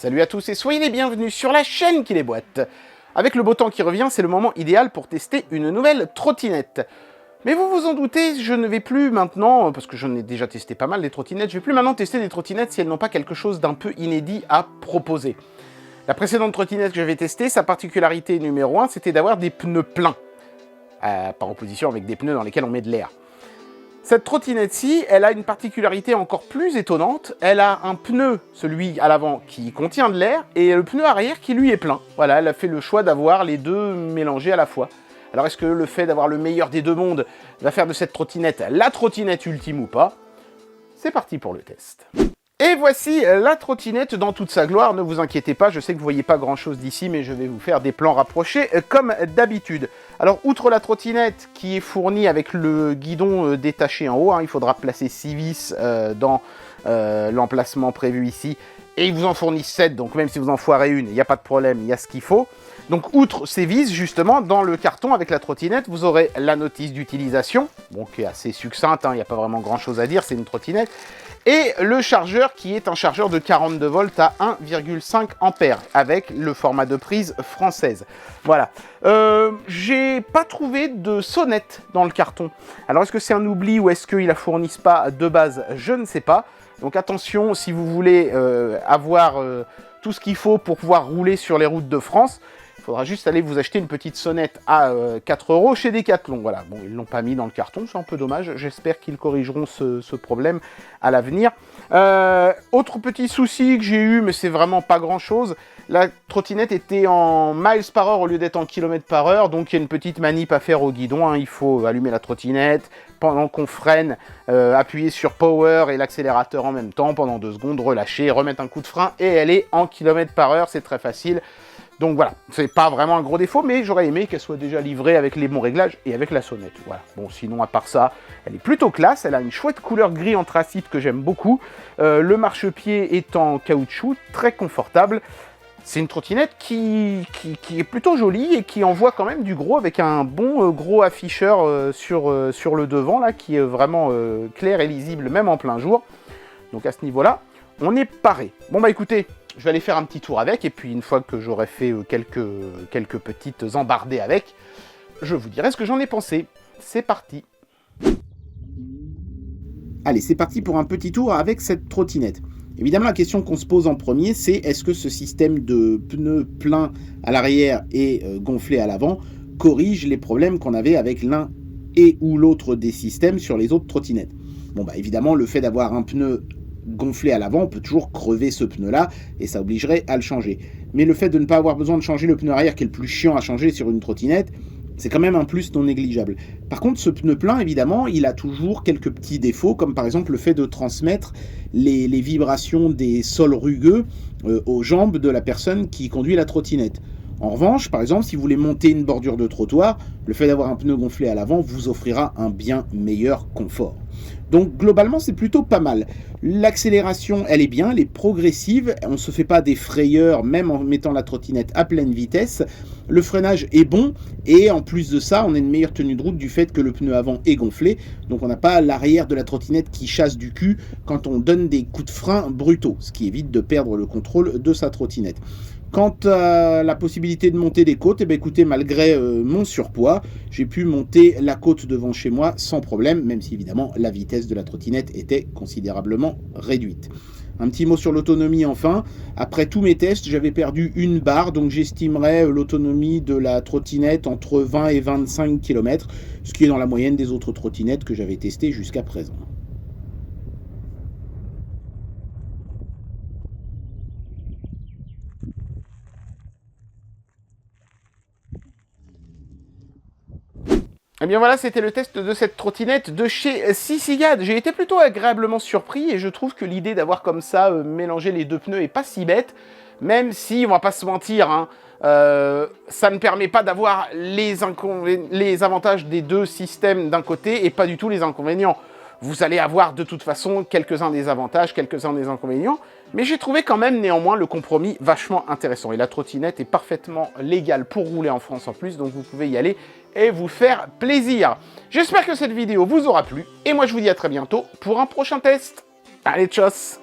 Salut à tous et soyez les bienvenus sur la chaîne qui les boite. Avec le beau temps qui revient, c'est le moment idéal pour tester une nouvelle trottinette. Mais vous vous en doutez, je ne vais plus maintenant, parce que j'en ai déjà testé pas mal des trottinettes, je vais plus maintenant tester des trottinettes si elles n'ont pas quelque chose d'un peu inédit à proposer. La précédente trottinette que j'avais testée, sa particularité numéro 1, c'était d'avoir des pneus pleins, par opposition avec des pneus dans lesquels on met de l'air. Cette trottinette-ci, elle a une particularité encore plus étonnante. Elle a un pneu, celui à l'avant, qui contient de l'air, et le pneu arrière qui, lui, est plein. Voilà, elle a fait le choix d'avoir les deux mélangés à la fois. Alors, est-ce que le fait d'avoir le meilleur des deux mondes va faire de cette trottinette la trottinette ultime ou pas? C'est parti pour le test. Et voici la trottinette dans toute sa gloire. Ne vous inquiétez pas, je sais que vous voyez pas grand-chose d'ici, mais je vais vous faire des plans rapprochés comme d'habitude. Alors, outre la trottinette qui est fournie avec le guidon détaché en haut, il faudra placer 6 vis dans l'emplacement prévu ici. Et ils vous en fournissent 7, donc même si vous en foirez une, il n'y a pas de problème, il y a ce qu'il faut. Donc, outre ces vis, justement, dans le carton avec la trottinette, vous aurez la notice d'utilisation, bon, qui est assez succincte, il n'y a pas vraiment grand-chose à dire, c'est une trottinette. Et le chargeur qui est un chargeur de 42 volts à 1,5 ampères avec le format de prise française. Voilà. J'ai pas trouvé de sonnette dans le carton. Alors est-ce que c'est un oubli ou est-ce qu'ils la fournissent pas de base? Je ne sais pas. Donc attention, si vous voulez avoir tout ce qu'il faut pour pouvoir rouler sur les routes de France, il faudra juste aller vous acheter une petite sonnette à 4 € chez Decathlon. Voilà, bon, ils ne l'ont pas mis dans le carton, c'est un peu dommage. J'espère qu'ils corrigeront ce problème à l'avenir. Autre petit souci que j'ai eu, mais c'est vraiment pas grand-chose. La trottinette était en miles par heure au lieu d'être en kilomètres par heure. Donc il y a une petite manip à faire au guidon. Il faut allumer la trottinette pendant qu'on freine, appuyer sur power et l'accélérateur en même temps pendant 2 secondes, relâcher, remettre un coup de frein et elle est en kilomètres par heure. C'est très facile. Donc voilà, c'est pas vraiment un gros défaut, mais j'aurais aimé qu'elle soit déjà livrée avec les bons réglages et avec la sonnette. Voilà. Bon, sinon, à part ça, elle est plutôt classe. Elle a une chouette couleur gris anthracite que j'aime beaucoup. Le marchepied est en caoutchouc, très confortable. C'est une trottinette qui est plutôt jolie et qui envoie quand même du gros avec un bon gros afficheur sur le devant, là, qui est vraiment clair et lisible, même en plein jour. Donc à ce niveau-là, on est paré. Bon bah écoutez, je vais aller faire un petit tour avec, et puis une fois que j'aurai fait quelques petites embardées avec, je vous dirai ce que j'en ai pensé. C'est parti. Allez, c'est parti pour un petit tour avec cette trottinette. Évidemment, la question qu'on se pose en premier, c'est est-ce que ce système de pneus pleins à l'arrière et gonflés à l'avant corrige les problèmes qu'on avait avec l'un et ou l'autre des systèmes sur les autres trottinettes? Bon, bah évidemment, le fait d'avoir un pneu gonflé à l'avant, on peut toujours crever ce pneu-là, et ça obligerait à le changer. Mais le fait de ne pas avoir besoin de changer le pneu arrière, qui est le plus chiant à changer sur une trottinette, c'est quand même un plus non négligeable. Par contre, ce pneu plein, évidemment, il a toujours quelques petits défauts, comme par exemple le fait de transmettre les vibrations des sols rugueux aux jambes de la personne qui conduit la trottinette. En revanche, par exemple, si vous voulez monter une bordure de trottoir, le fait d'avoir un pneu gonflé à l'avant vous offrira un bien meilleur confort. Donc globalement, c'est plutôt pas mal. L'accélération, elle est bien, elle est progressive, on ne se fait pas des frayeurs même en mettant la trottinette à pleine vitesse. Le freinage est bon et en plus de ça, on a une meilleure tenue de route du fait que le pneu avant est gonflé. Donc on n'a pas l'arrière de la trottinette qui chasse du cul quand on donne des coups de frein brutaux, ce qui évite de perdre le contrôle de sa trottinette. Quant à la possibilité de monter des côtes, écoutez, malgré mon surpoids, j'ai pu monter la côte devant chez moi sans problème, même si évidemment la vitesse de la trottinette était considérablement réduite. Un petit mot sur l'autonomie enfin. Après tous mes tests, j'avais perdu une barre, donc j'estimerais l'autonomie de la trottinette entre 20 et 25 km, ce qui est dans la moyenne des autres trottinettes que j'avais testées jusqu'à présent. Et bien voilà, c'était le test de cette trottinette de chez Sissigad. J'ai été plutôt agréablement surpris et je trouve que l'idée d'avoir comme ça mélangé les deux pneus est pas si bête, même si, on va pas se mentir, ça ne permet pas d'avoir les avantages des deux systèmes d'un côté et pas du tout les inconvénients. Vous allez avoir de toute façon quelques-uns des avantages, quelques-uns des inconvénients, mais j'ai trouvé quand même néanmoins le compromis vachement intéressant. Et la trottinette est parfaitement légale pour rouler en France en plus, donc vous pouvez y aller et vous faire plaisir. J'espère que cette vidéo vous aura plu, et moi je vous dis à très bientôt pour un prochain test. Allez, tchuss!